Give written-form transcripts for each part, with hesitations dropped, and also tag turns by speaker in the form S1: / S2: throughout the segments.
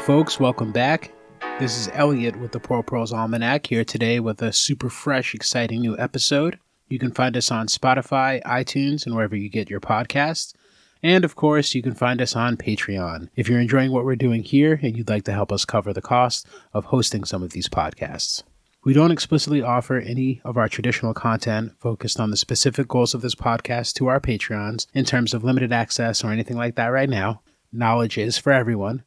S1: folks, welcome back. This is Elliot with the Prole's Almanac here today with a super fresh, exciting new episode. You can find us on Spotify, iTunes, and wherever you get your podcasts. And of course, you can find us on Patreon if you're enjoying what we're doing here and you'd like to help us cover the cost of hosting some of these podcasts. We don't explicitly offer any of our traditional content focused on the specific goals of this podcast to our Patreons in terms of limited access or anything like that right now. Knowledge is for everyone.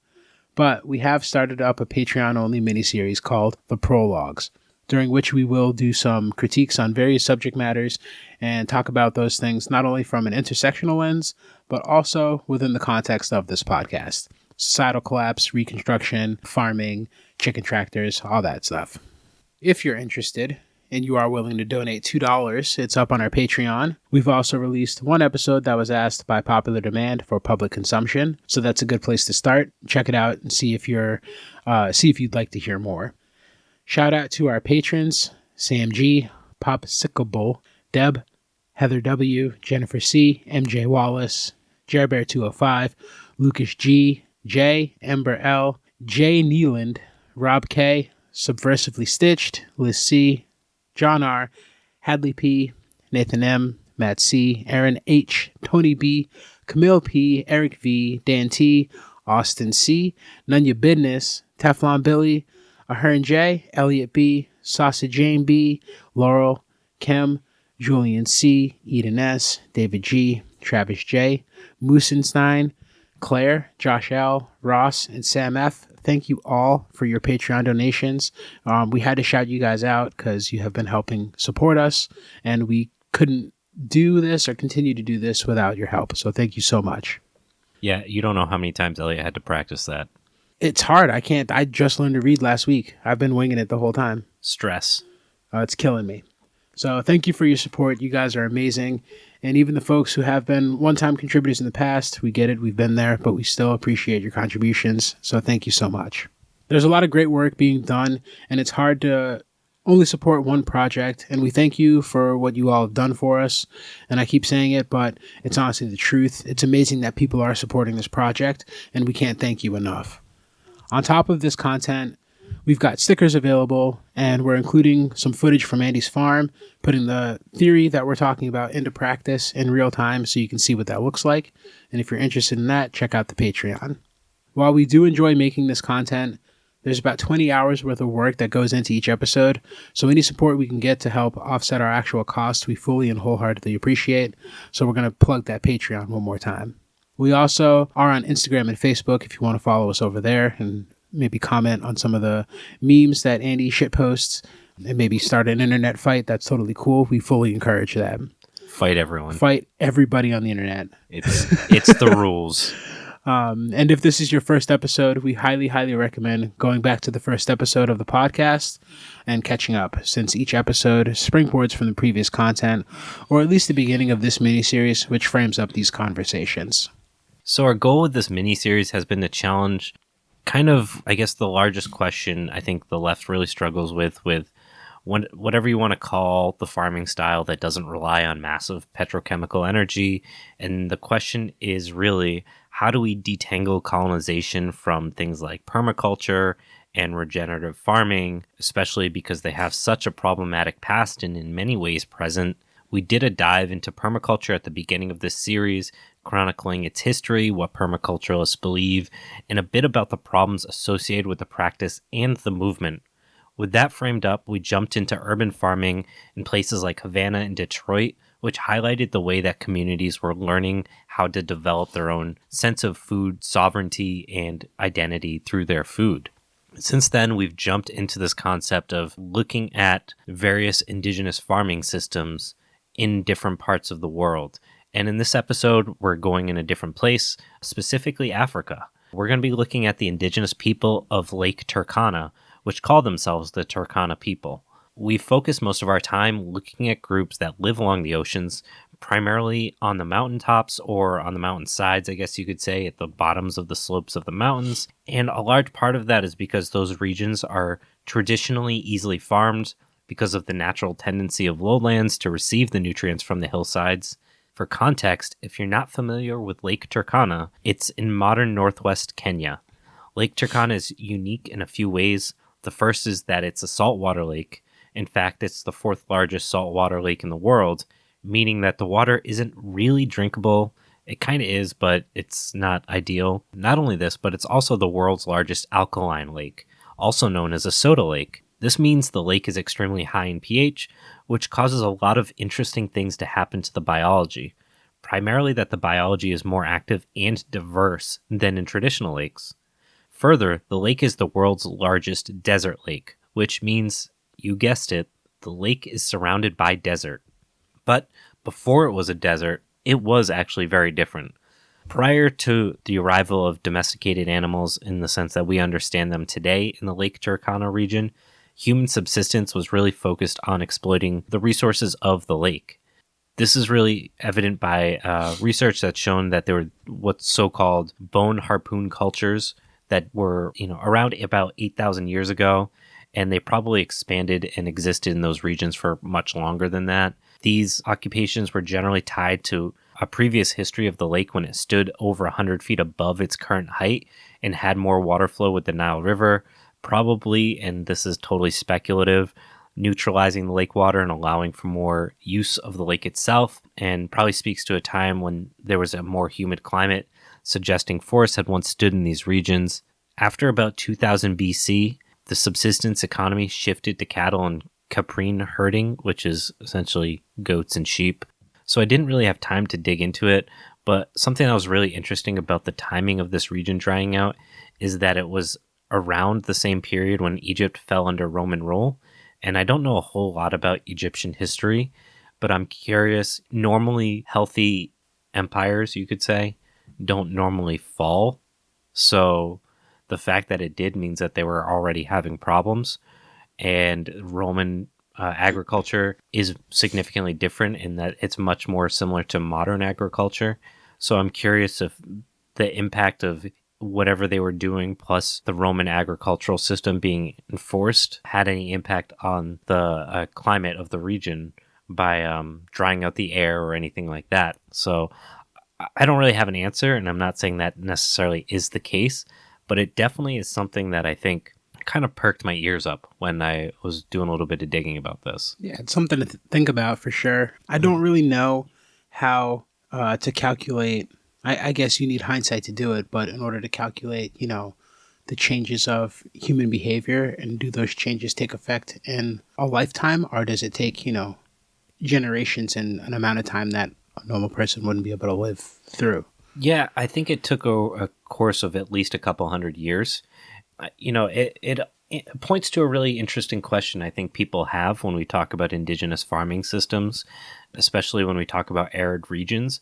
S1: But we have started up a Patreon-only miniseries called The Prologues, during which we will do some critiques on various subject matters and talk about those things not only from an intersectional lens, but also within the context of this podcast. Societal collapse, reconstruction, farming, chicken tractors, all that stuff. If you're interested and you are willing to donate $2, it's up on our Patreon. We've also released one episode that was asked by popular demand for public consumption, so that's a good place to start. Check it out and see if you'd like to hear more. Shout out to our patrons: Sam G, Popsicle, Deb, Heather W, Jennifer C, MJ Wallace, Jerbear205, Lucas G, J, Ember L, J Nealand, Rob K, Subversively Stitched, Liz C, John R, Hadley P, Nathan M, Matt C, Aaron H, Tony B, Camille P, Eric V, Dan T, Austin C, None Ya Business, Teflon Billy, Ahern J, Elliot B, Sausage Jane B, Laurel, Kim, Julian C, Eden S, David G, Travis J, Moosenstein, Claire, Josh L, Ross, and Sam F. Thank you all for your Patreon donations. We had to shout you guys out because you have been helping support us, and we couldn't do this or continue to do this without your help. So thank you so much.
S2: Yeah, you don't know how many times Elliot had to practice that.
S1: It's hard. I just learned to read last week. I've been winging it the whole time.
S2: Stress.
S1: It's killing me. So thank you for your support. You guys are amazing. And even the folks who have been one-time contributors in the past, we get it, we've been there, but we still appreciate your contributions. So thank you so much. There's a lot of great work being done, and it's hard to only support one project. And we thank you for what you all have done for us. And I keep saying it, but it's honestly the truth. It's amazing that people are supporting this project, and we can't thank you enough. On top of this content, we've got stickers available, and we're including some footage from Andy's farm, putting the theory that we're talking about into practice in real time so you can see what that looks like. And if you're interested in that, check out the Patreon. While we do enjoy making this content, there's about 20 hours worth of work that goes into each episode, so any support we can get to help offset our actual costs, we fully and wholeheartedly appreciate. So we're going to plug that Patreon one more time. We also are on Instagram and Facebook if you want to follow us over there and maybe comment on some of the memes that Andy shitposts and maybe start an internet fight. That's totally cool. We fully encourage that.
S2: Fight everyone.
S1: Fight everybody on the internet.
S2: It's the rules.
S1: And if this is your first episode, we highly, highly recommend going back to the first episode of the podcast and catching up, since each episode springboards from the previous content, or at least the beginning of this miniseries, which frames up these conversations.
S2: So our goal with this miniseries has been to challenge kind of, I guess, the largest question I think the left really struggles with whatever you want to call the farming style that doesn't rely on massive petrochemical energy. And the question is really, how do we detangle colonization from things like permaculture and regenerative farming, especially because they have such a problematic past and in many ways present? We did a dive into permaculture at the beginning of this series, chronicling its history, what permaculturalists believe, and a bit about the problems associated with the practice and the movement. With that framed up, we jumped into urban farming in places like Havana and Detroit, which highlighted the way that communities were learning how to develop their own sense of food sovereignty and identity through their food. Since then, we've jumped into this concept of looking at various indigenous farming systems in different parts of the world. And in this episode, we're going in a different place, specifically Africa. We're going to be looking at the indigenous people of Lake Turkana, which call themselves the Turkana people. We focus most of our time looking at groups that live along the oceans, primarily on the mountaintops or on the mountain sides, I guess you could say, at the bottoms of the slopes of the mountains. And a large part of that is because those regions are traditionally easily farmed because of the natural tendency of lowlands to receive the nutrients from the hillsides. For context, if you're not familiar with Lake Turkana, it's in modern northwest Kenya. Lake Turkana is unique in a few ways. The first is that it's a saltwater lake. In fact, it's the fourth largest saltwater lake in the world, meaning that the water isn't really drinkable. It kind of is, but it's not ideal. Not only this, but it's also the world's largest alkaline lake, also known as a soda lake. This means the lake is extremely high in pH, which causes a lot of interesting things to happen to the biology. Primarily that the biology is more active and diverse than in traditional lakes. Further, the lake is the world's largest desert lake, which means, you guessed it, the lake is surrounded by desert. But before it was a desert, it was actually very different. Prior to the arrival of domesticated animals in the sense that we understand them today in the Lake Turkana region, human subsistence was really focused on exploiting the resources of the lake. This is really evident by research that's shown that there were what's so-called bone harpoon cultures that were, around about 8,000 years ago, and they probably expanded and existed in those regions for much longer than that. These occupations were generally tied to a previous history of the lake when it stood over 100 feet above its current height and had more water flow with the Nile River, probably, and this is totally speculative, neutralizing the lake water and allowing for more use of the lake itself, and probably speaks to a time when there was a more humid climate, suggesting forests had once stood in these regions. After about 2000 BC, the subsistence economy shifted to cattle and caprine herding, which is essentially goats and sheep. So I didn't really have time to dig into it, but something that was really interesting about the timing of this region drying out is that it was around the same period when Egypt fell under Roman rule. And I don't know a whole lot about Egyptian history, but I'm curious. Normally healthy empires, you could say, don't normally fall. So the fact that it did means that they were already having problems. And Roman agriculture is significantly different in that it's much more similar to modern agriculture. So I'm curious if the impact of whatever they were doing plus the Roman agricultural system being enforced had any impact on the climate of the region by drying out the air or anything like that. So I don't really have an answer, and I'm not saying that necessarily is the case, but it definitely is something that I think kind of perked my ears up when I was doing a little bit of digging about this.
S1: Yeah, it's something to think about for sure. I don't really know how to calculate. I guess you need hindsight to do it, but in order to calculate, the changes of human behavior, and do those changes take effect in a lifetime, or does it take, generations and an amount of time that a normal person wouldn't be able to live through?
S2: Yeah, I think it took a course of at least a couple hundred years. It points to a really interesting question I think people have when we talk about indigenous farming systems, especially when we talk about arid regions.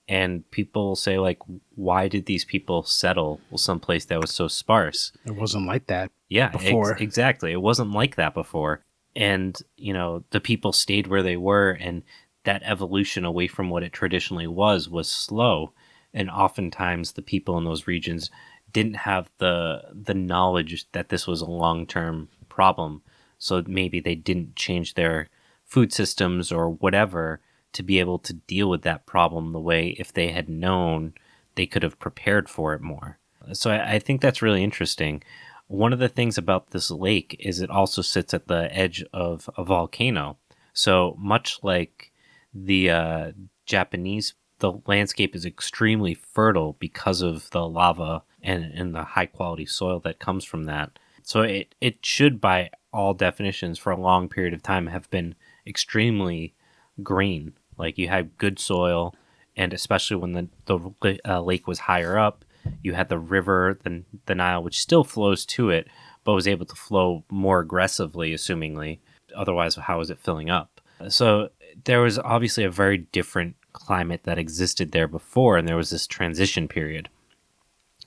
S2: And people say, like, why did these people settle someplace that was so sparse?
S1: It wasn't like that
S2: before.
S1: before.
S2: Exactly. It wasn't like that before. And, the people stayed where they were, and that evolution away from what it traditionally was slow. And oftentimes the people in those regions didn't have the knowledge that this was a long-term problem. So maybe they didn't change their food systems or whatever to be able to deal with that problem the way if they had known they could have prepared for it more. So I think that's really interesting. One of the things about this lake is it also sits at the edge of a volcano. So much like the Japanese, the landscape is extremely fertile because of the lava and the high quality soil that comes from that. So it should, by all definitions, for a long period of time have been extremely green. Like, you had good soil, and especially when the lake was higher up, you had the river, the Nile, which still flows to it, but was able to flow more aggressively, assumingly. Otherwise, how was it filling up? So there was obviously a very different climate that existed there before, and there was this transition period.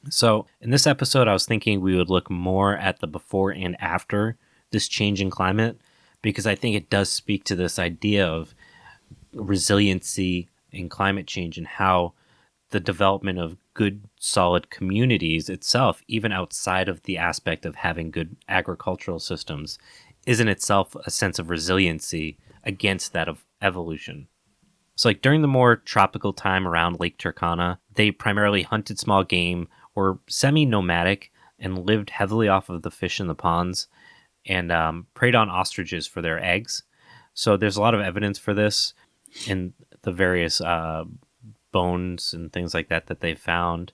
S2: So in this episode, I was thinking we would look more at the before and after this change in climate, because I think it does speak to this idea of resiliency in climate change and how the development of good, solid communities itself, even outside of the aspect of having good agricultural systems, is in itself a sense of resiliency against that of evolution. So, like, during the more tropical time around Lake Turkana, they primarily hunted small game, were semi-nomadic. and lived heavily off of the fish in the ponds and preyed on ostriches for their eggs. So there's a lot of evidence for this in the various bones and things like that that they found,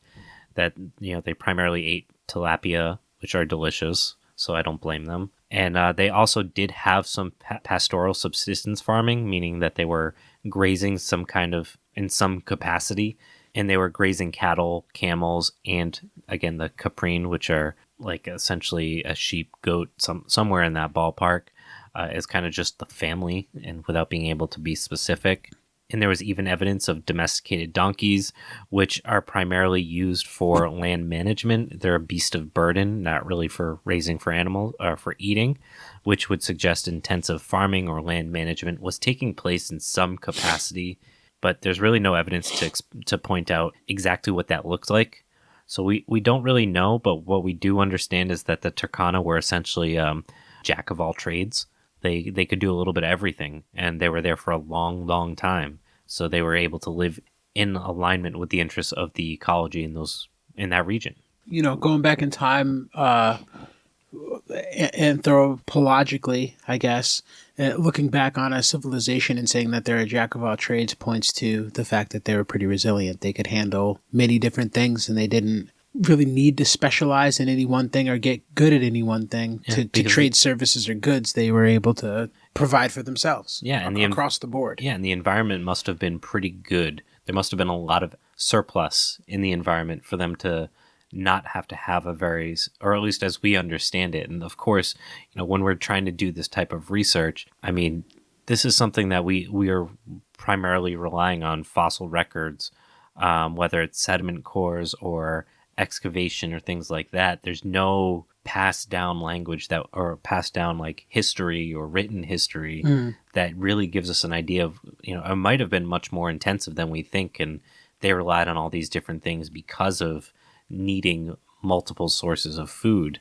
S2: that they primarily ate tilapia, which are delicious, so I don't blame them. And they also did have some pastoral subsistence farming, meaning that they were grazing some kind of, in some capacity, and they were grazing cattle, camels, and again the caprine, which are like essentially a sheep, goat, somewhere in that ballpark, is kind of just the family, and without being able to be specific. And there was even evidence of domesticated donkeys, which are primarily used for land management. They're a beast of burden, not really for raising for animals or for eating, which would suggest intensive farming or land management was taking place in some capacity. But there's really no evidence to point out exactly what that looked like. So we don't really know, but what we do understand is that the Turkana were essentially jack of all trades. They could do a little bit of everything, and they were there for a long, long time. So they were able to live in alignment with the interests of the ecology in that region.
S1: Going back in time, anthropologically, I guess, looking back on a civilization and saying that they're a jack of all trades points to the fact that they were pretty resilient. They could handle many different things, and they didn't really need to specialize in any one thing or get good at any one thing to trade services or goods. They were able to provide for themselves across the board.
S2: Yeah, and the environment must have been pretty good. There must have been a lot of surplus in the environment for them to not have to have or at least as we understand it. And of course, when we're trying to do this type of research, I mean, this is something that we are primarily relying on fossil records, whether it's sediment cores or excavation or things like that. There's no passed down language or passed down like history or written history that really gives us an idea of, it might have been much more intensive than we think. And they relied on all these different things because of needing multiple sources of food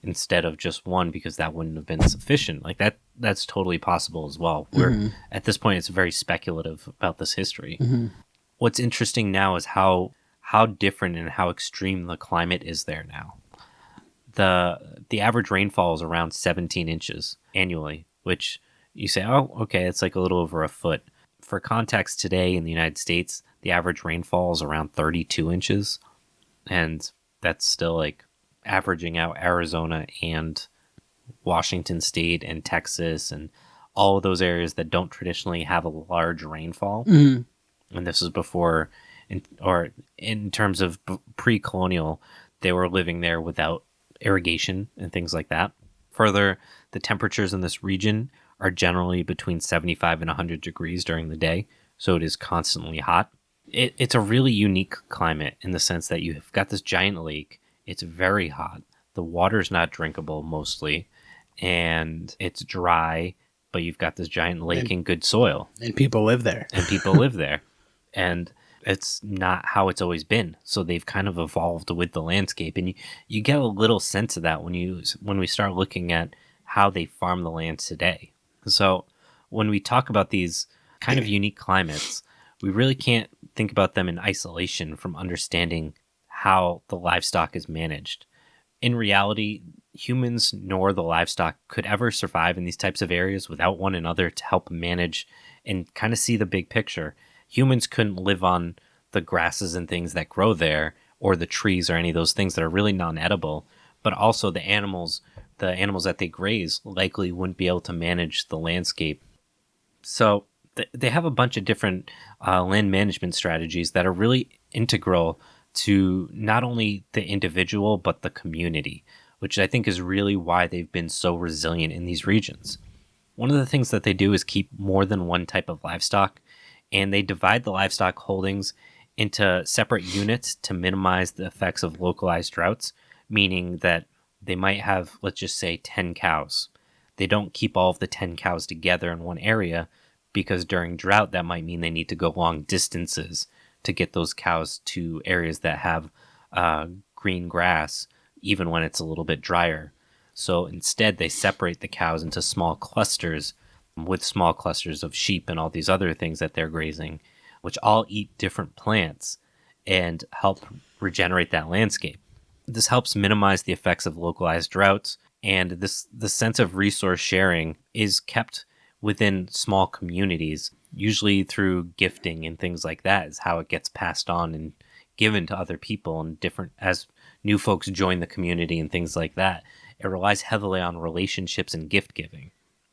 S2: instead of just one, because that wouldn't have been sufficient. Like that's totally possible as well. We're at this point, it's very speculative about this history. What's interesting now is how different and how extreme the climate is there now. The average rainfall is around 17 inches annually, which you say, oh, okay, it's like a little over a foot. For context, today in the United States, the average rainfall is around 32 inches. And that's still like averaging out Arizona and Washington State and Texas and all of those areas that don't traditionally have a large rainfall. And this is before, in terms of pre-colonial, they were living there without irrigation and things like that. Further, the temperatures in this region are generally between 75 and 100 degrees during the day, so it is constantly hot. It's a really unique climate in the sense that you've got this giant lake. It's very hot. The water's not drinkable mostly, and it's dry, but you've got this giant lake and good soil.
S1: And people live there.
S2: And it's not how it's always been. So they've kind of evolved with the landscape. And you get a little sense of that when we start looking at how they farm the land today. So when we talk about these kind of unique climates, we really can't think about them in isolation from understanding how the livestock is managed. In reality, humans nor the livestock could ever survive in these types of areas without one another to help manage and kind of see the big picture. Humans couldn't live on the grasses and things that grow there, or the trees, or any of those things that are really non-edible, but also the animals that they graze likely wouldn't be able to manage the landscape. So they have a bunch of different land management strategies that are really integral to not only the individual, but the community, which I think is really why they've been so resilient in these regions. One of the things that they do is keep more than one type of livestock, and they divide the livestock holdings into separate units to minimize the effects of localized droughts, meaning that they might have, let's just say, 10 cows. They don't keep all of the 10 cows together in one area, because during drought, that might mean they need to go long distances to get those cows to areas that have green grass, even when it's a little bit drier. So instead, they separate the cows into small clusters with small clusters of sheep and all these other things that they're grazing, which all eat different plants and help regenerate that landscape. This helps minimize the effects of localized droughts, and the sense of resource sharing is kept within small communities, usually through gifting and things like that is how it gets passed on and given to other people, and different as new folks join the community and things like that. It relies heavily on relationships and gift giving.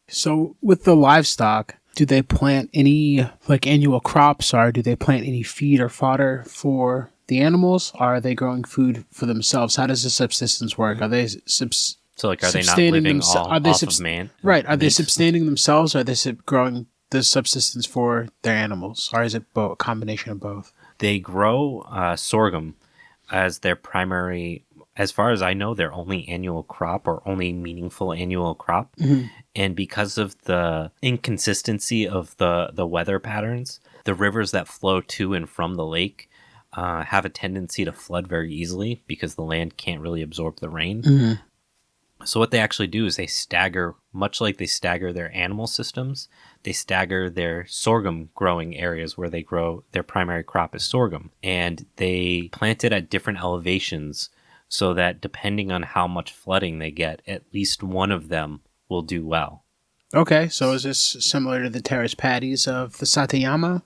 S1: So with the livestock, do they plant any like annual crops, or do they plant any feed or fodder for the animals? Or are they growing food for themselves? How does the subsistence work? Are they
S2: So like, are they not living off of man?
S1: Right. Are they sustaining themselves, or are they growing the subsistence for their animals? Or is it a combination of both?
S2: They grow sorghum as their primary, as far as I know, their only annual crop or only meaningful annual crop.
S1: Mm-hmm.
S2: And because of the inconsistency of the weather patterns, the rivers that flow to and from the lake have a tendency to flood very easily because the land can't really absorb the rain.
S1: Mm-hmm.
S2: So what they actually do is they stagger, much like they stagger their animal systems, they stagger their sorghum growing areas where they grow their primary crop is sorghum. And they plant it at different elevations so that depending on how much flooding they get, at least one of them will do well.
S1: Okay, so is this similar to the terrace paddies of the Satayama?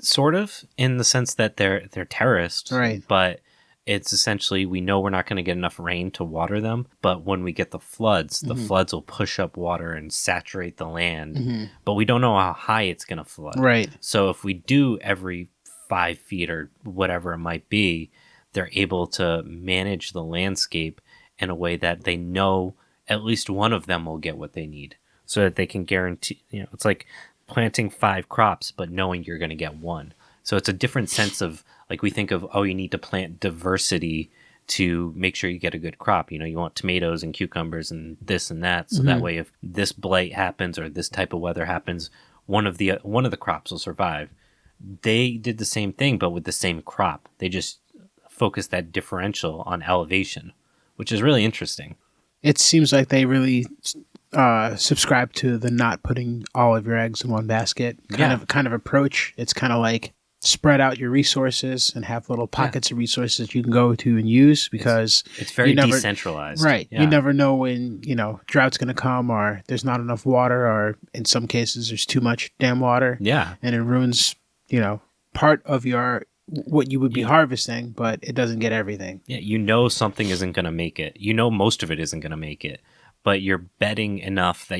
S2: Sort of, in the sense that they're terraced,
S1: right?
S2: But it's essentially, we know we're not going to get enough rain to water them, but when we get the floods will push up water and saturate the land, but we don't know how high it's going to flood.
S1: Right.
S2: So if we do every 5 feet or whatever it might be, they're able to manage the landscape in a way that they know at least one of them will get what they need, so that they can guarantee, it's like planting 5 crops, but knowing you're going to get one. So it's a different sense of, like, we think of, you need to plant diversity to make sure you get a good crop. You want tomatoes and cucumbers and this and that. So that way, if this blight happens or this type of weather happens, one of the crops will survive. They did the same thing, but with the same crop. They just focused that differential on elevation, which is really interesting.
S1: It seems like they really subscribe to the not putting all of your eggs in one basket kind of approach. It's kind of like spread out your resources and have little pockets of resources you can go to and use, because
S2: it's very decentralized.
S1: Right. Yeah. You never know when, drought's going to come, or there's not enough water, or in some cases there's too much damn water.
S2: Yeah.
S1: And it ruins, part of what you would be harvesting, but it doesn't get everything.
S2: Yeah. Something isn't going to make it. Most of it isn't going to make it, but you're betting enough that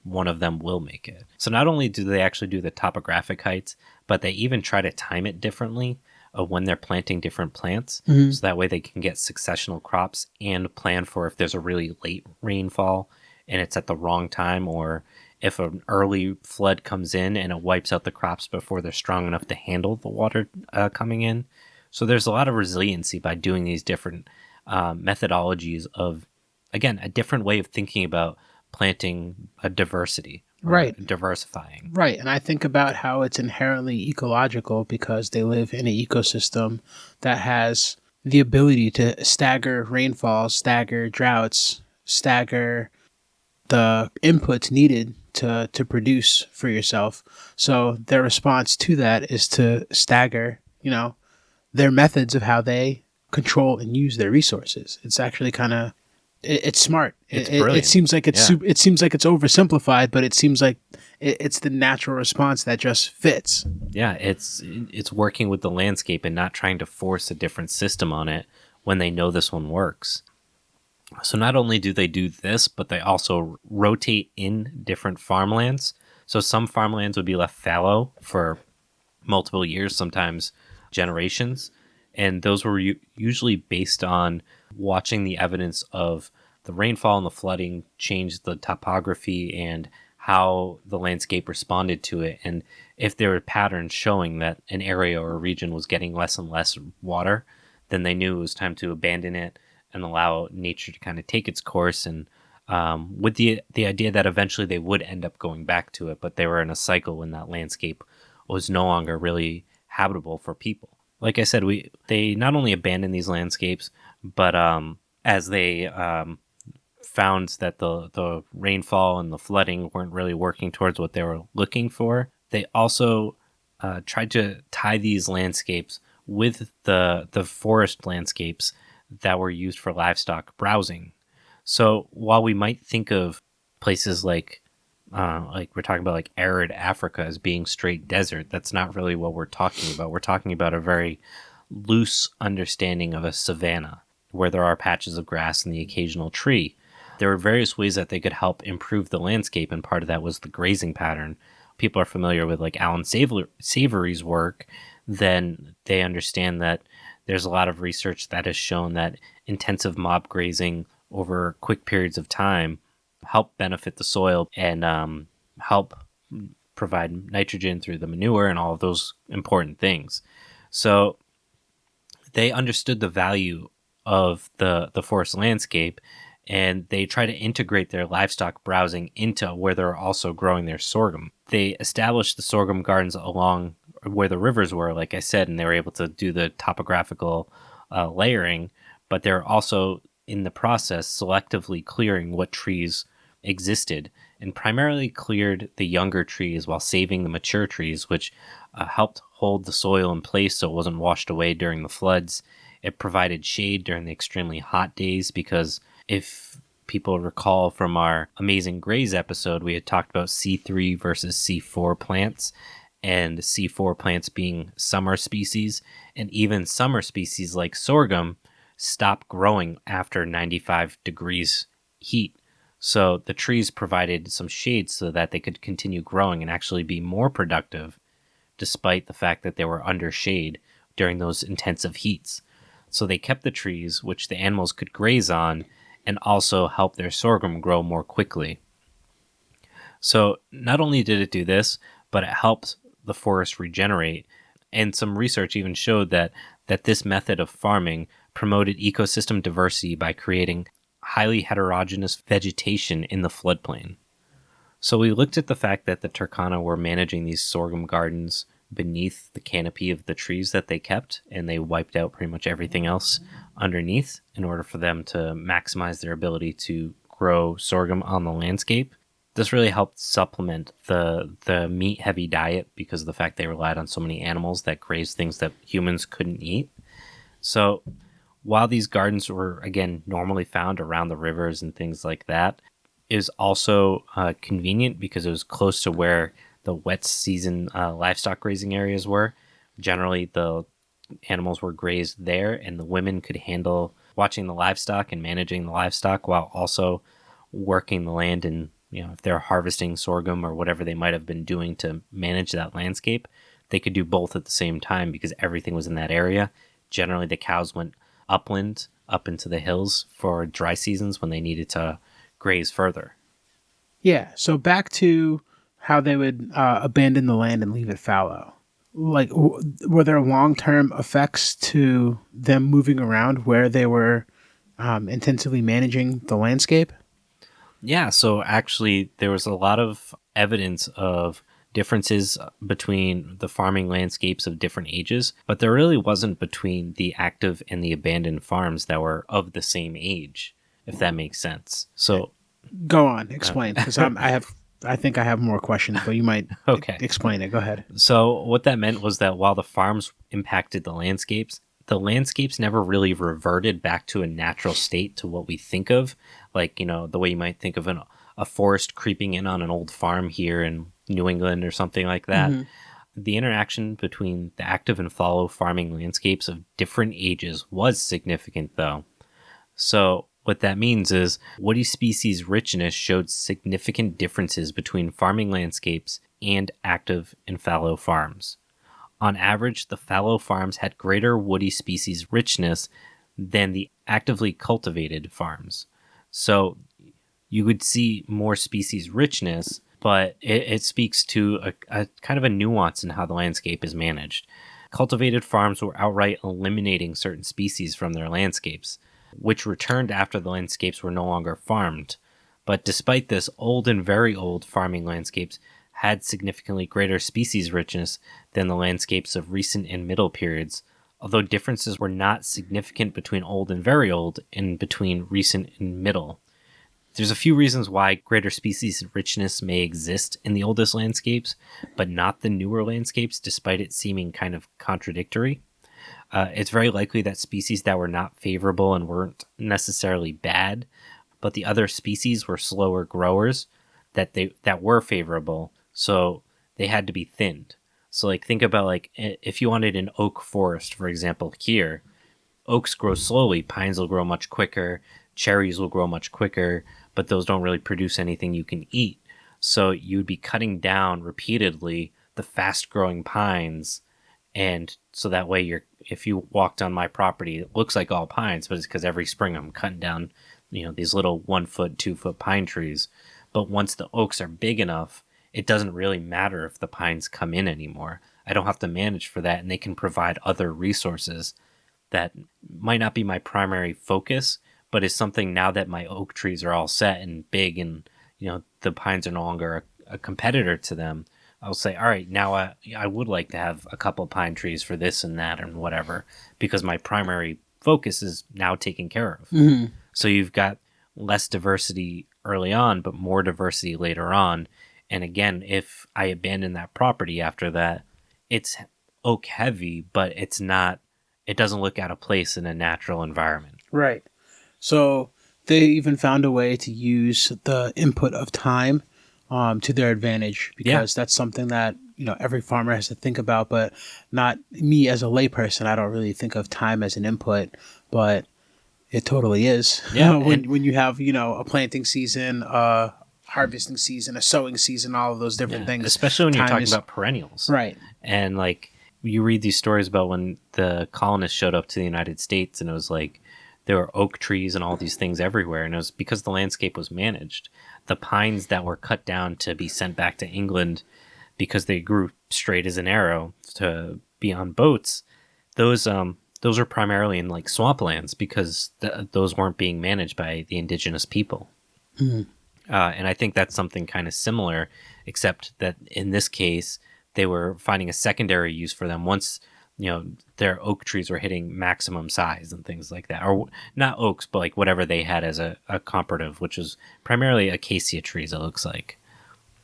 S2: one of them will make it. So not only do they actually do the topographic heights, but they even try to time it differently of when they're planting different plants. So that way they can get successional crops and plan for if there's a really late rainfall and it's at the wrong time, or if an early flood comes in and it wipes out the crops before they're strong enough to handle the water coming in. So there's a lot of resiliency by doing these different methodologies of, again, a different way of thinking about planting a diversity.
S1: Right.
S2: Diversifying.
S1: Right. And I think about how it's inherently ecological because they live in an ecosystem that has the ability to stagger rainfall, stagger droughts, stagger the inputs needed to produce for yourself. So their response to that is to stagger, their methods of how they control and use their resources. It's actually kind of, it's smart. It seems like it's it seems like it's oversimplified, but it seems like it's the natural response that just fits.
S2: Yeah, it's working with the landscape and not trying to force a different system on it when they know this one works. So not only do they do this, but they also rotate in different farmlands. So some farmlands would be left fallow for multiple years, sometimes generations. And those were usually based on watching the evidence of the rainfall and the flooding change the topography and how the landscape responded to it. And if there were patterns showing that an area or a region was getting less and less water, then they knew it was time to abandon it and allow nature to kind of take its course. And with the idea that eventually they would end up going back to it, but they were in a cycle when that landscape was no longer really habitable for people. Like I said, they not only abandoned these landscapes, but as they found that the rainfall and the flooding weren't really working towards what they were looking for, they also tried to tie these landscapes with the forest landscapes that were used for livestock browsing. So while we might think of places like we're talking about like arid Africa as being straight desert, that's not really what we're talking about. We're talking about a very loose understanding of a savanna where there are patches of grass and the occasional tree. There were various ways that they could help improve the landscape, and part of that was the grazing pattern. People are familiar with like Alan Savory's work, then they understand that there's a lot of research that has shown that intensive mob grazing over quick periods of time help benefit the soil and help provide nitrogen through the manure and all of those important things. So they understood the value of the forest landscape, and they try to integrate their livestock browsing into where they're also growing their sorghum. They established the sorghum gardens along where the rivers were, like I said, and they were able to do the topographical layering, but they're also in the process selectively clearing what trees existed, and primarily cleared the younger trees while saving the mature trees, which helped hold the soil in place so it wasn't washed away during the floods. It provided shade during the extremely hot days because if people recall from our Amazing Grays episode, we had talked about C3 versus C4 plants, and C4 plants being summer species, and even summer species like sorghum stop growing after 95 degrees heat. So the trees provided some shade so that they could continue growing and actually be more productive despite the fact that they were under shade during those intensive heats. So they kept the trees, which the animals could graze on, and also help their sorghum grow more quickly. So not only did it do this, but it helped the forest regenerate. And some research even showed that this method of farming promoted ecosystem diversity by creating highly heterogeneous vegetation in the floodplain. So we looked at the fact that the Turkana were managing these sorghum gardens beneath the canopy of the trees that they kept, and they wiped out pretty much everything else underneath in order for them to maximize their ability to grow sorghum on the landscape. This really helped supplement the meat-heavy diet because of the fact they relied on so many animals that grazed things that humans couldn't eat. So while these gardens were, again, normally found around the rivers and things like that, it was also convenient because it was close to where the wet season livestock grazing areas were. Generally, the animals were grazed there, and the women could handle watching the livestock and managing the livestock while also working the land. And if they're harvesting sorghum or whatever they might have been doing to manage that landscape, they could do both at the same time because everything was in that area. Generally, the cows went upland, up into the hills for dry seasons when they needed to graze further.
S1: Yeah, so back to how they would abandon the land and leave it fallow. Like, were there long-term effects to them moving around where they were intensively managing the landscape?
S2: Yeah, so actually there was a lot of evidence of differences between the farming landscapes of different ages, but there really wasn't between the active and the abandoned farms that were of the same age, if that makes sense. So
S1: go on, explain, because I think I have more questions, but you might explain it. Go ahead.
S2: So what that meant was that while the farms impacted the landscapes never really reverted back to a natural state to what we think of, like, the way you might think of a forest creeping in on an old farm here in New England or something like that. Mm-hmm. The interaction between the active and fallow farming landscapes of different ages was significant, though. So what that means is woody species richness showed significant differences between farming landscapes and active and fallow farms. On average, the fallow farms had greater woody species richness than the actively cultivated farms. So you would see more species richness, but it speaks to a kind of a nuance in how the landscape is managed. Cultivated farms were outright eliminating certain species from their landscapes, which returned after the landscapes were no longer farmed. But despite this, old and very old farming landscapes had significantly greater species richness than the landscapes of recent and middle periods, although differences were not significant between old and very old and between recent and middle. There's a few reasons why greater species richness may exist in the oldest landscapes, but not the newer landscapes, despite it seeming kind of contradictory. It's very likely that species that were not favorable and weren't necessarily bad, but the other species were slower growers that were favorable, so they had to be thinned. So like think about like if you wanted an oak forest, for example, here, oaks grow slowly, pines will grow much quicker, cherries will grow much quicker, but those don't really produce anything you can eat. So you'd be cutting down repeatedly the fast growing pines, and so that way if you walked on my property, it looks like all pines, but it's because every spring I'm cutting down, these little 1 foot, 2 foot pine trees. But once the oaks are big enough, it doesn't really matter if the pines come in anymore. I don't have to manage for that, and they can provide other resources that might not be my primary focus, but is something now that my oak trees are all set and big, and the pines are no longer a competitor to them. I'll say, all right, now I would like to have a couple pine trees for this and that and whatever, because my primary focus is now taken care of.
S1: Mm-hmm.
S2: So you've got less diversity early on, but more diversity later on. And again, if I abandon that property after that, it's oak heavy, but it doesn't look out of place in a natural environment.
S1: Right. So they even found a way to use the input of time to their advantage, because that's something that every farmer has to think about, but not me as a layperson. I don't really think of time as an input, but it totally is.
S2: Yeah,
S1: when you have a planting season, harvesting season, a sowing season, all of those different things.
S2: Especially when you're talking about perennials,
S1: right?
S2: And like you read these stories about when the colonists showed up to the United States, and it was like there were oak trees and all these things everywhere, and it was because the landscape was managed. The pines that were cut down to be sent back to England because they grew straight as an arrow to be on boats, those are primarily in like swamplands, because those weren't being managed by the indigenous people.
S1: Mm-hmm.
S2: And I think that's something kind of similar, except that in this case, they were finding a secondary use for them once their oak trees were hitting maximum size and things like that. Or not oaks, but like whatever they had as a comparative, which is primarily acacia trees, it looks like.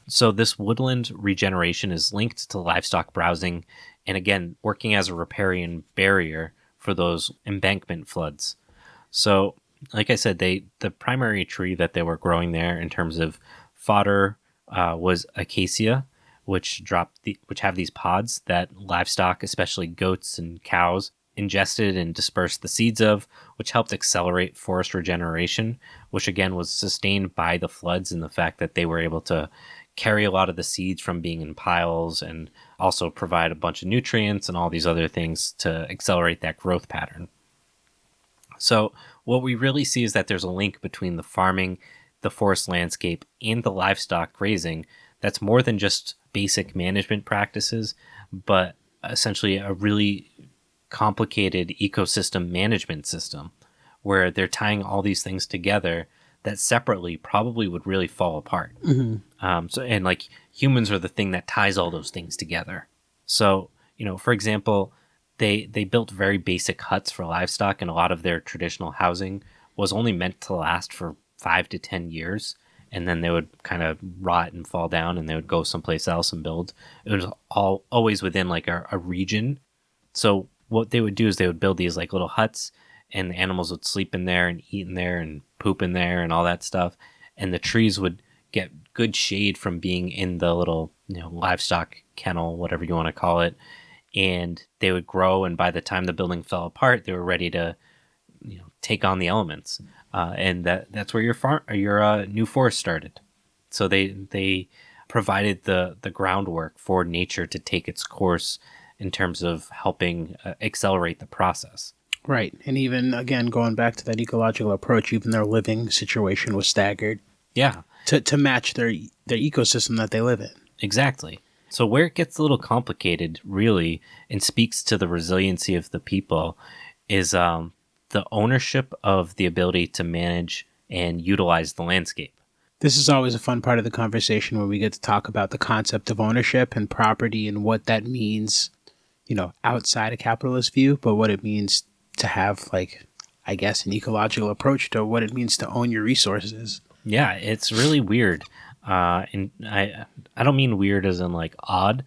S2: So this woodland regeneration is linked to livestock browsing, and again, working as a riparian barrier for those embankment floods. So, like I said, the primary tree that they were growing there in terms of fodder was acacia, which have these pods that livestock, especially goats and cows, ingested and dispersed the seeds of, which helped accelerate forest regeneration, which again was sustained by the floods and the fact that they were able to carry a lot of the seeds from being in piles and also provide a bunch of nutrients and all these other things to accelerate that growth pattern. So what we really see is that there's a link between the farming, the forest landscape, and the livestock grazing that's more than just basic management practices, but essentially a really complicated ecosystem management system where they're tying all these things together that separately probably would really fall apart.
S1: Mm-hmm.
S2: And like humans are the thing that ties all those things together. So, for example, they built very basic huts for livestock, and a lot of their traditional housing was only meant to last for 5 to 10 years. And then they would kind of rot and fall down, and they would go someplace else and build. It was always within like a region. So what they would do is they would build these like little huts, and the animals would sleep in there and eat in there and poop in there and all that stuff. And the trees would get good shade from being in the little livestock kennel, whatever you want to call it. And they would grow, and by the time the building fell apart, they were ready to take on the elements. And that's where your new forest started. So they provided the groundwork for nature to take its course in terms of helping accelerate the process.
S1: Right. And even, again, going back to that ecological approach, even their living situation was staggered.
S2: Yeah.
S1: To match their ecosystem that they live in.
S2: Exactly. So where it gets a little complicated, really, and speaks to the resiliency of the people, is the ownership of the ability to manage and utilize the landscape.
S1: This is always a fun part of the conversation where we get to talk about the concept of ownership and property and what that means, outside a capitalist view, but what it means to have, like, I guess, an ecological approach to what it means to own your resources.
S2: Yeah, it's really weird. And I don't mean weird as in like odd,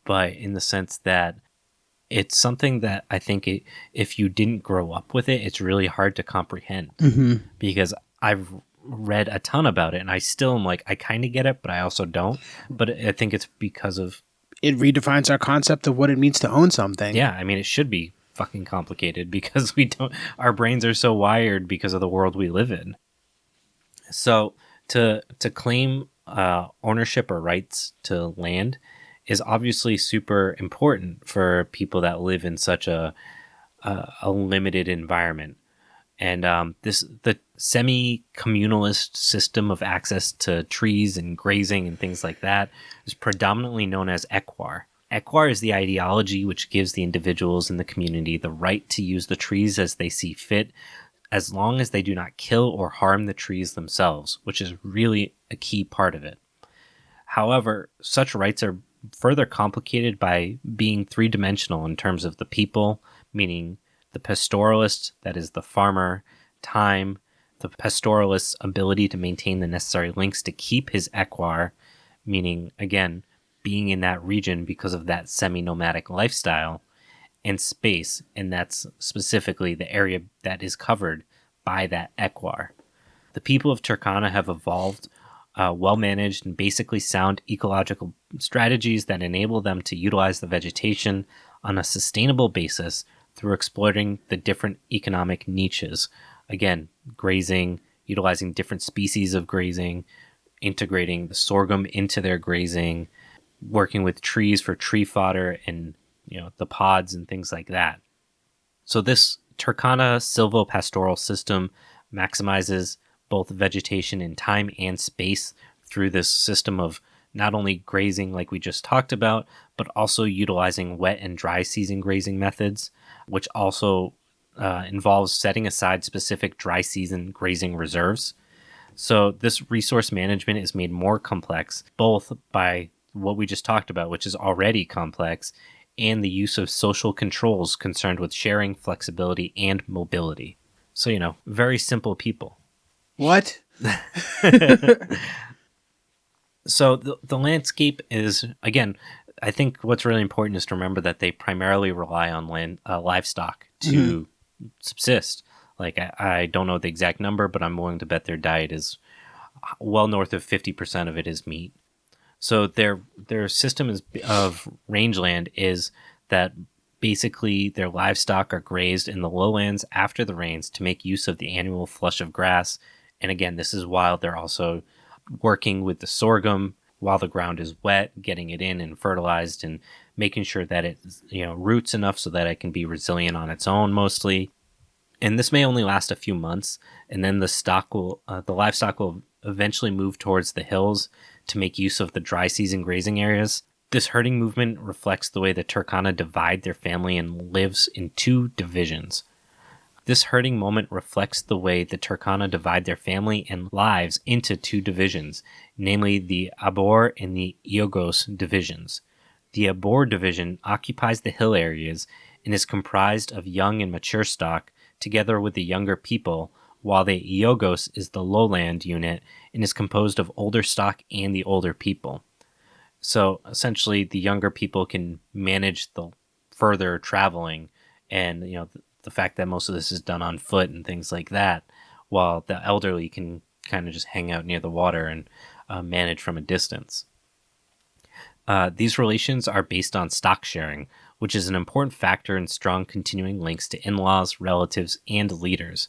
S2: but in the sense that it's something that I think if you didn't grow up with it, it's really hard to comprehend because I've read a ton about it and I still am like, I kind of get it, but I also don't. But I think it's because of...
S1: It redefines our concept of what it means to own something.
S2: Yeah, I mean, it should be fucking complicated because our brains are so wired because of the world we live in. So to claim ownership or rights to land is obviously super important for people that live in such a limited environment. And the semi-communalist system of access to trees and grazing and things like that is predominantly known as Ekwar. Ekwar is the ideology which gives the individuals in the community the right to use the trees as they see fit, as long as they do not kill or harm the trees themselves, which is really a key part of it. However, such rights are further complicated by being three-dimensional in terms of the people, meaning the pastoralist, that is the farmer, time, the pastoralist's ability to maintain the necessary links to keep his Ekwar, meaning, again, being in that region because of that semi-nomadic lifestyle, and space, and that's specifically the area that is covered by that Ekwar. The people of Turkana have evolved well-managed and basically sound ecological strategies that enable them to utilize the vegetation on a sustainable basis through exploiting the different economic niches. Again, grazing, utilizing different species of grazing, integrating the sorghum into their grazing, working with trees for tree fodder and the pods and things like that. So this Turkana silvopastoral system maximizes both vegetation in time and space through this system of not only grazing like we just talked about, but also utilizing wet and dry season grazing methods, which also involves setting aside specific dry season grazing reserves. So this resource management is made more complex, both by what we just talked about, which is already complex, and the use of social controls concerned with sharing, flexibility, and mobility. So, very simple people.
S1: What?
S2: So the landscape is, again, I think what's really important is to remember that they primarily rely on livestock to subsist. Like, I don't know the exact number, but I'm willing to bet their diet is well north of 50% of it is meat. So their system of rangeland is that basically their livestock are grazed in the lowlands after the rains to make use of the annual flush of grass. And again, this is while they're also working with the sorghum while the ground is wet, getting it in and fertilized and making sure that it roots enough so that it can be resilient on its own mostly. And this may only last a few months, and then the livestock will eventually move towards the hills to make use of the dry season grazing areas. This herding movement reflects the way the Turkana divide their family and lives in two divisions. This herding moment reflects the way the Turkana divide their family and lives into two divisions, namely the Abor and the Iogos divisions. The Abor division occupies the hill areas and is comprised of young and mature stock together with the younger people, while the Iogos is the lowland unit and is composed of older stock and the older people. So essentially the younger people can manage the further traveling and the fact that most of this is done on foot and things like that, while the elderly can kind of just hang out near the water and manage from a distance. These relations are based on stock sharing, which is an important factor in strong continuing links to in-laws, relatives, and leaders.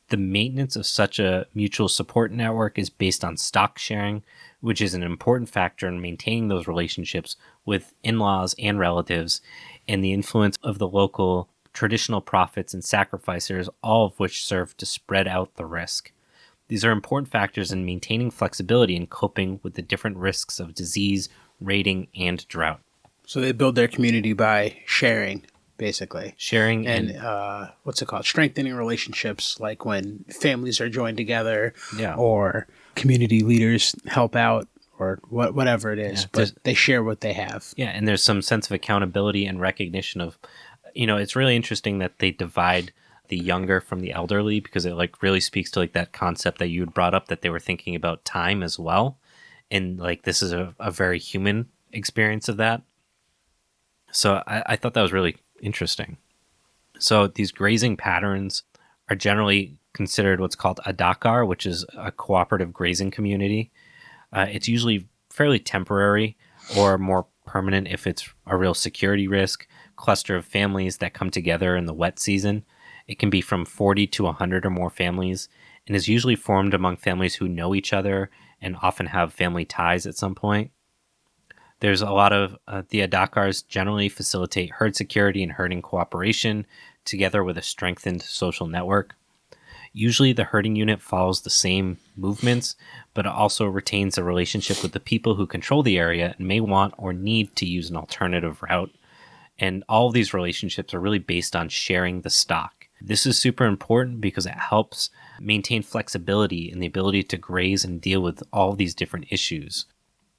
S2: The maintenance of such a mutual support network is based on stock sharing, which is an important factor in maintaining those relationships with in-laws and relatives, and the influence of the local traditional prophets and sacrificers, all of which serve to spread out the risk. These are important factors in maintaining flexibility and coping with the different risks of disease, raiding, and drought.
S1: So they build their community by sharing, basically.
S2: Sharing
S1: and what's it called? Strengthening relationships, like when families are joined together, or community leaders help out, or whatever it is. But they share what they have.
S2: Yeah, and there's some sense of accountability and recognition of, it's really interesting that they divide the younger from the elderly, because it really speaks to that concept that you had brought up, that they were thinking about time as well. And this is a very human experience of that. So I thought that was really interesting. So these grazing patterns are generally considered what's called a Dakar, which is a cooperative grazing community. It's usually fairly temporary or more permanent if it's a real security risk. Cluster of families that come together in the wet season. It can be from 40 to 100 or more families and is usually formed among families who know each other and often have family ties at some point. There's a lot of the Adakars generally facilitate herd security and herding cooperation together with a strengthened social network. Usually the herding unit follows the same movements, but it also retains a relationship with the people who control the area and may want or need to use an alternative route. And all of these relationships are really based on sharing the stock. This is super important because it helps maintain flexibility and the ability to graze and deal with all these different issues.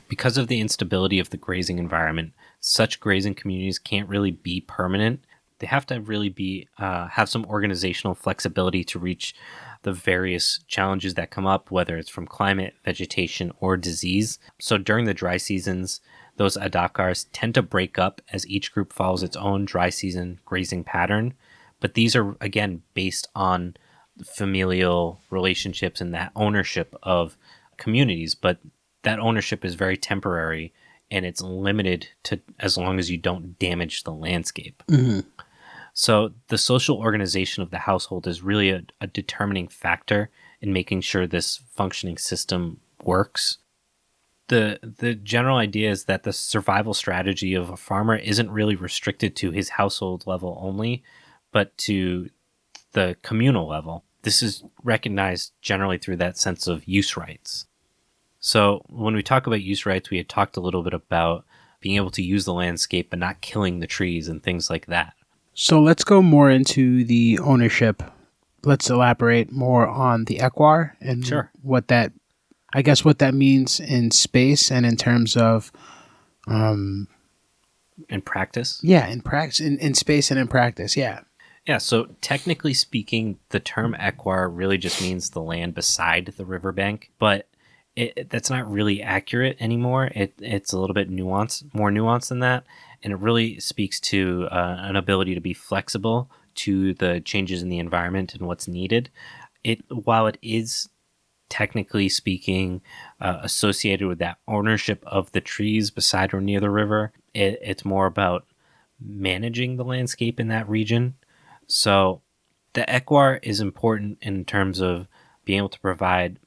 S2: Because of the instability of the grazing environment, such grazing communities can't really be permanent. They have to really have some organizational flexibility to reach the various challenges that come up, whether it's from climate, vegetation, or disease. So during the dry seasons, those Adakars tend to break up as each group follows its own dry season grazing pattern. But these are, again, based on familial relationships and that ownership of communities. But that ownership is very temporary and it's limited to as long as you don't damage the landscape.
S1: Mm-hmm.
S2: So the social organization of the household is really a determining factor in making sure this functioning system works. The general idea is that the survival strategy of a farmer isn't really restricted to his household level only, but to the communal level. This is recognized generally through that sense of use rights. So when we talk about use rights, we had talked a little bit about being able to use the landscape but not killing the trees and things like that.
S1: So let's go more into the ownership. Let's elaborate more on the Ekwar and
S2: Sure.
S1: what that means in space and in terms of
S2: in practice.
S1: Yeah, in practice, in space and in practice. Yeah.
S2: Yeah. So technically speaking, the term Ekwar really just means the land beside the riverbank, but that's not really accurate anymore. It's a little bit more nuanced than that. And it really speaks to an ability to be flexible to the changes in the environment and what's needed. While it is technically speaking associated with that ownership of the trees beside or near the river, it's more about managing the landscape in that region. So the Ekwar is important in terms of being able to provide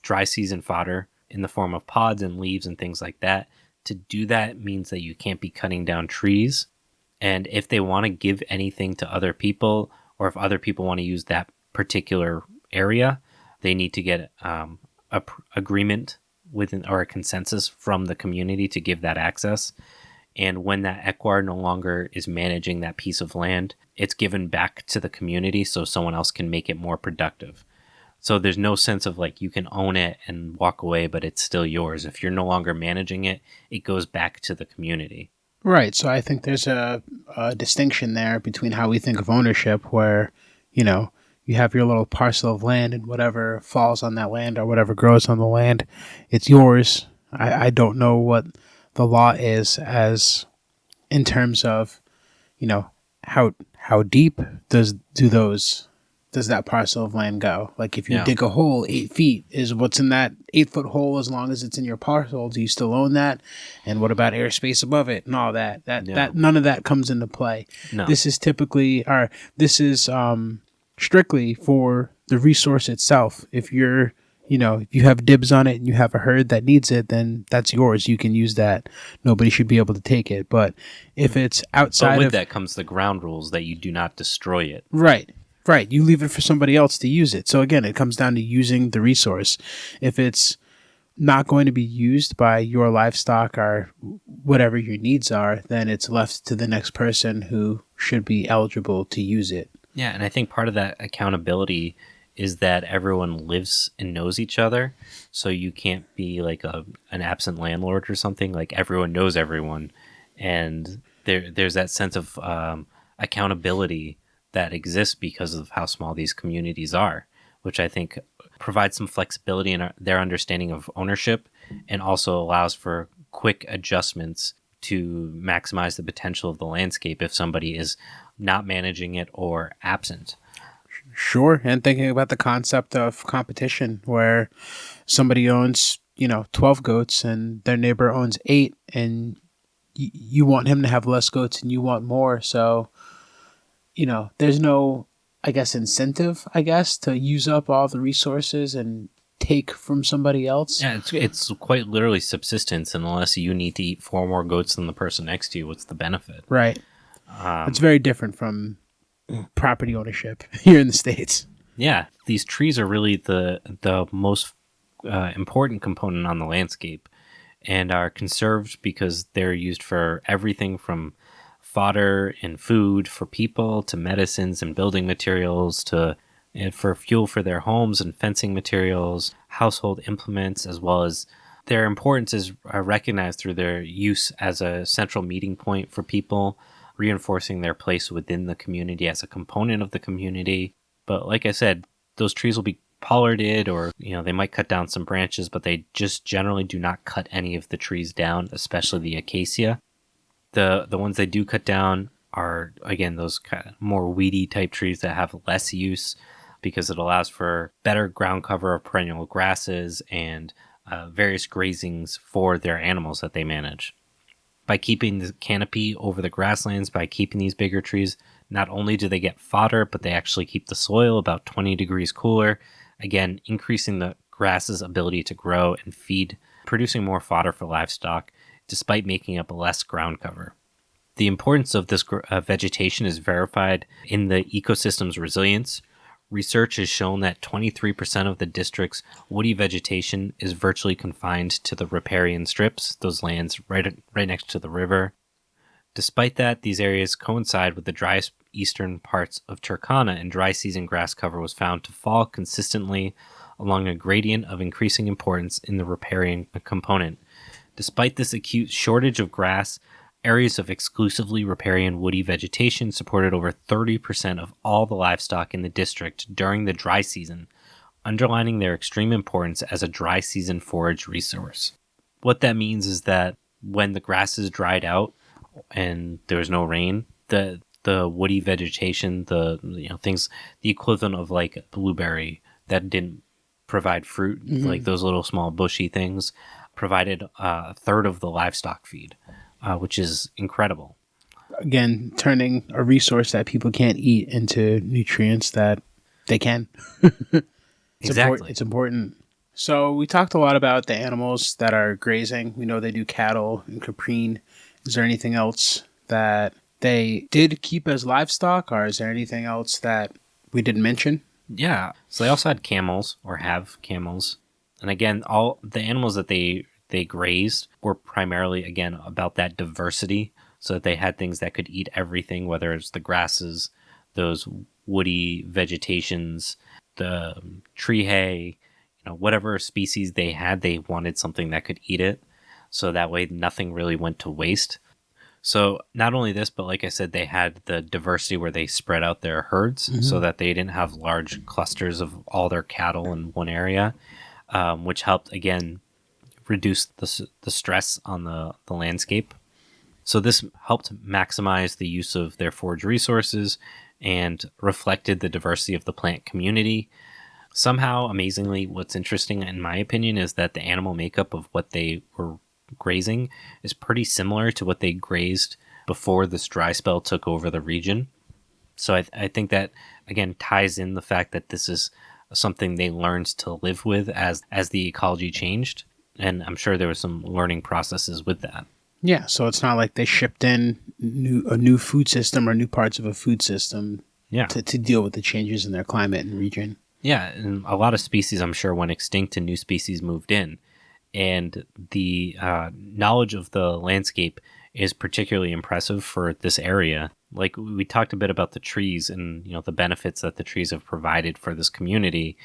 S2: dry season fodder in the form of pods and leaves and things like that. To do that means that you can't be cutting down trees. And if they want to give anything to other people, or if other people want to use that particular area, they need to get agreement or a consensus from the community to give that access. And when that Ekwar no longer is managing that piece of land, it's given back to the community so someone else can make it more productive. So there's no sense of like you can own it and walk away, but it's still yours. If you're no longer managing it, it goes back to the community.
S1: Right. So I think there's a distinction there between how we think of ownership, where, you have your little parcel of land and whatever falls on that land or whatever grows on the land, it's yours. I don't know what the law is as in terms of, how deep does that parcel of land go? Like if you dig a hole 8 feet, is what's in that 8-foot hole as long as it's in your parcel? Do you still own that? And what about airspace above it and all that? That none of that comes into play.
S2: No.
S1: This is strictly for the resource itself. If you're, if you have dibs on it and you have a herd that needs it, then that's yours. You can use that. Nobody should be able to take it. But if it's outside
S2: but with that comes the ground rules that you do not destroy it.
S1: Right. Right. You leave it for somebody else to use it. So again, it comes down to using the resource. If it's not going to be used by your livestock or whatever your needs are, then it's left to the next person who should be eligible to use it.
S2: Yeah. And I think part of that accountability is that everyone lives and knows each other. So you can't be like an absent landlord or something. Like everyone knows everyone. And there's that sense of accountability that exists because of how small these communities are, which I think provides some flexibility in their understanding of ownership and also allows for quick adjustments to maximize the potential of the landscape if somebody is not managing it or absent.
S1: Sure. And thinking about the concept of competition where somebody owns, 12 goats and their neighbor owns 8, and you want him to have less goats and you want more. So, there's no, incentive, to use up all the resources and take from somebody else.
S2: Yeah, it's quite literally subsistence. Unless you need to eat 4 more goats than the person next to you, what's the benefit?
S1: Right. It's very different from property ownership here in the States.
S2: Yeah, these trees are really the most important component on the landscape, and are conserved because they're used for everything from fodder and food for people to medicines and building materials to for fuel for their homes and fencing materials, household implements, as well as their importance is recognized through their use as a central meeting point for people, reinforcing their place within the community as a component of the community. But like I said, those trees will be pollarded, or they might cut down some branches, but they just generally do not cut any of the trees down, especially the acacia. The ones they do cut down are, again, those kind of more weedy type trees that have less use because it allows for better ground cover of perennial grasses and various grazings for their animals that they manage. By keeping the canopy over the grasslands, by keeping these bigger trees, not only do they get fodder, but they actually keep the soil about 20 degrees cooler, again, increasing the grass's ability to grow and feed, producing more fodder for livestock, despite making up less ground cover. The importance of this vegetation is verified in the ecosystem's resilience. Research has shown that 23% of the district's woody vegetation is virtually confined to the riparian strips, those lands right next to the river. Despite that, these areas coincide with the driest eastern parts of Turkana, and dry season grass cover was found to fall consistently along a gradient of increasing importance in the riparian component. Despite this acute shortage of grass, areas of exclusively riparian woody vegetation supported over 30% of all the livestock in the district during the dry season, underlining their extreme importance as a dry season forage resource. What that means is that when the grasses dried out and there was no rain, the woody vegetation, things, the equivalent of like a blueberry that didn't provide fruit, like those little small bushy things, provided a third of the livestock feed, which is incredible.
S1: Again, turning a resource that people can't eat into nutrients that they can.
S2: Exactly.
S1: It's important. So we talked a lot about the animals that are grazing. We know they do cattle and caprine. Is there anything else that they did keep as livestock, or is there anything else that we didn't mention?
S2: Yeah. So they also had camels, or have camels. And again, all the animals that they grazed were primarily, again, about that diversity, so that they had things that could eat everything, whether it's the grasses, those woody vegetations, the tree hay, whatever species they had, they wanted something that could eat it, so that way nothing really went to waste. So not only this, but like I said, they had the diversity where they spread out their herds so that they didn't have large clusters of all their cattle in one area, which helped, again, reduce the stress on the landscape. So this helped maximize the use of their forage resources and reflected the diversity of the plant community. Somehow, amazingly, what's interesting, in my opinion, is that the animal makeup of what they were grazing is pretty similar to what they grazed before this dry spell took over the region. So I think that, again, ties in the fact that this is something they learned to live with as the ecology changed. And I'm sure there were some learning processes with that.
S1: Yeah, so it's not like they shipped in a new food system or new parts of a food system to deal with the changes in their climate and region.
S2: Yeah, and a lot of species, I'm sure, went extinct and new species moved in. And the knowledge of the landscape is particularly impressive for this area. Like, we talked a bit about the trees and the benefits that the trees have provided for this community,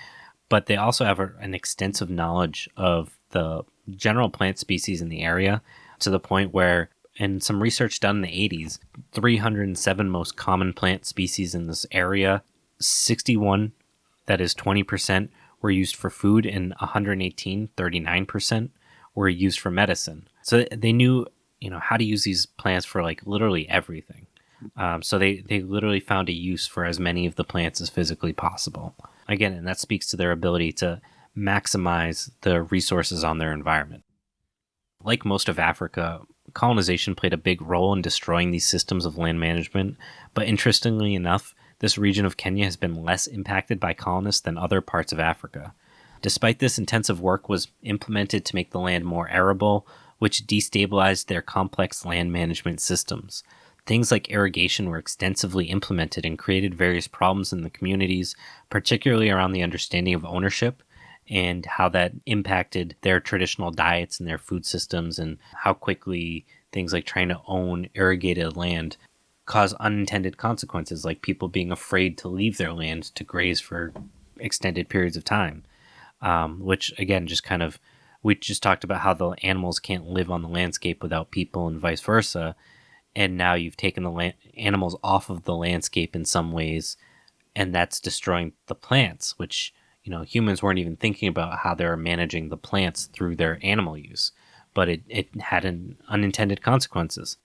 S2: but they also have an extensive knowledge of the general plant species in the area, to the point where, in some research done in the 80s, 307 most common plant species in this area, 61, that is 20%, were used for food, and 118, 39%, were used for medicine. So they knew, how to use these plants for like literally everything. So they literally found a use for as many of the plants as physically possible. Again, and that speaks to their ability to maximize the resources on their environment. Like most of Africa, colonization played a big role in destroying these systems of land management, but interestingly enough, this region of Kenya has been less impacted by colonists than other parts of Africa. Despite this, intensive work was implemented to make the land more arable, which destabilized their complex land management systems. Things like irrigation were extensively implemented and created various problems in the communities, particularly around the understanding of ownership and how that impacted their traditional diets and their food systems, and how quickly things like trying to own irrigated land cause unintended consequences, like people being afraid to leave their land to graze for extended periods of time. Which again, we just talked about how the animals can't live on the landscape without people and vice versa. And now you've taken the animals off of the landscape in some ways, and that's destroying the plants, which, humans weren't even thinking about how they're managing the plants through their animal use, but it had unintended consequences.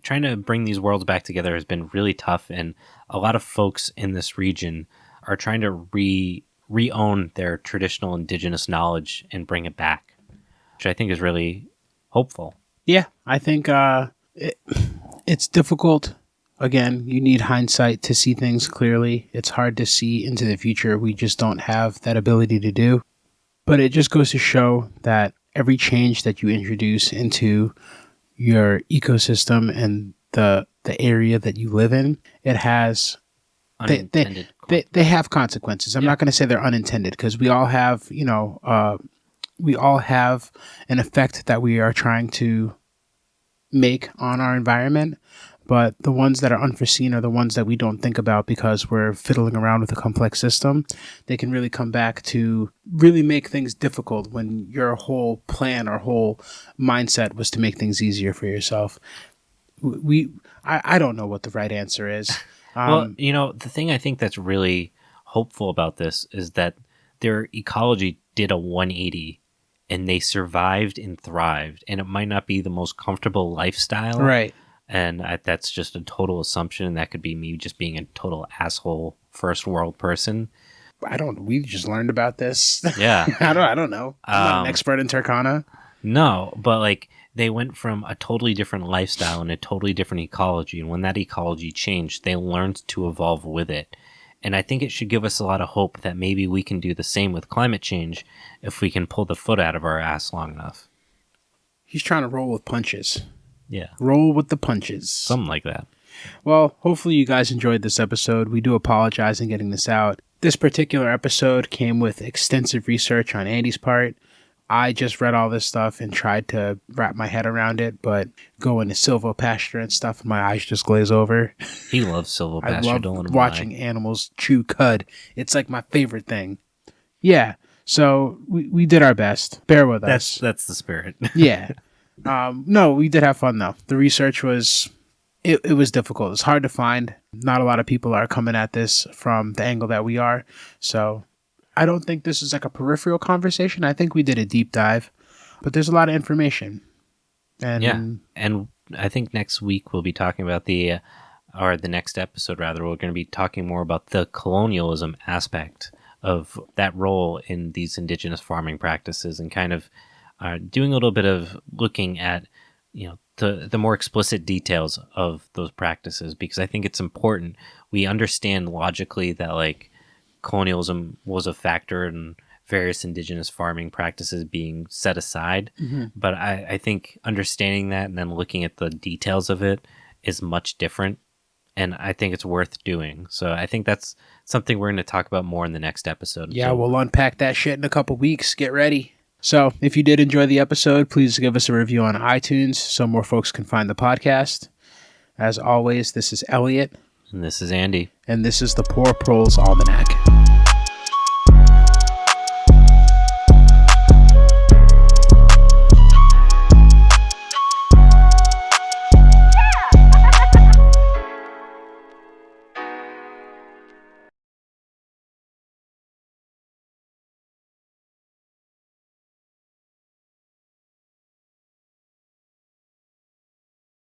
S2: Trying to bring these worlds back together has been really tough, and a lot of folks in this region are trying to re-own their traditional indigenous knowledge and bring it back, which I think is really hopeful.
S1: Yeah, I think it's difficult. Again, you need hindsight to see things clearly. It's hard to see into the future. We just don't have that ability to do. But it just goes to show that every change that you introduce into your ecosystem and the area that you live in, it has they have consequences. I'm not going to say they're unintended, because we all have an effect that we are trying to make on our environment, but the ones that are unforeseen are the ones that we don't think about because we're fiddling around with a complex system. They can really come back to really make things difficult when your whole plan or whole mindset was to make things easier for yourself. I don't know what the right answer is.
S2: Well, the thing I think that's really hopeful about this is that their ecology did a 180 and they survived and thrived, and it might not be the most comfortable lifestyle.
S1: Right.
S2: And that's just a total assumption, and that could be me just being a total asshole first world person.
S1: We just learned about this.
S2: Yeah.
S1: I don't know. I'm not an expert in Turkana.
S2: No, but they went from a totally different lifestyle and a totally different ecology. And when that ecology changed, they learned to evolve with it. And I think it should give us a lot of hope that maybe we can do the same with climate change if we can pull the foot out of our ass long enough.
S1: He's trying to roll with punches.
S2: Yeah.
S1: Roll with the punches.
S2: Something like that.
S1: Well, hopefully you guys enjoyed this episode. We do apologize in getting this out. This particular episode came with extensive research on Andy's part. I just read all this stuff and tried to wrap my head around it, but going to silvopasture and stuff, and my eyes just glaze over.
S2: He loves silvopasture.
S1: I love watching animals chew cud. It's like my favorite thing. Yeah, so we did our best. Bear with us.
S2: That's the spirit.
S1: Yeah. No, we did have fun, though. The research was... It was difficult. It's hard to find. Not a lot of people are coming at this from the angle that we are, so... I don't think this is like a peripheral conversation. I think we did a deep dive, but there's a lot of information. And
S2: and I think next week we'll be talking about the next episode rather, we're going to be talking more about the colonialism aspect of that role in these indigenous farming practices, and kind of doing a little bit of looking at, the more explicit details of those practices, because I think it's important we understand logically that colonialism was a factor in various indigenous farming practices being set aside. Mm-hmm. But I think understanding that and then looking at the details of it is much different. And I think it's worth doing. So I think that's something we're going to talk about more in the next episode.
S1: Yeah, we'll unpack that shit in a couple weeks. Get ready. So if you did enjoy the episode, please give us a review on iTunes so more folks can find the podcast. As always, this is Elliot.
S2: And this is Andy.
S1: And this is the Poor Prole's Almanac.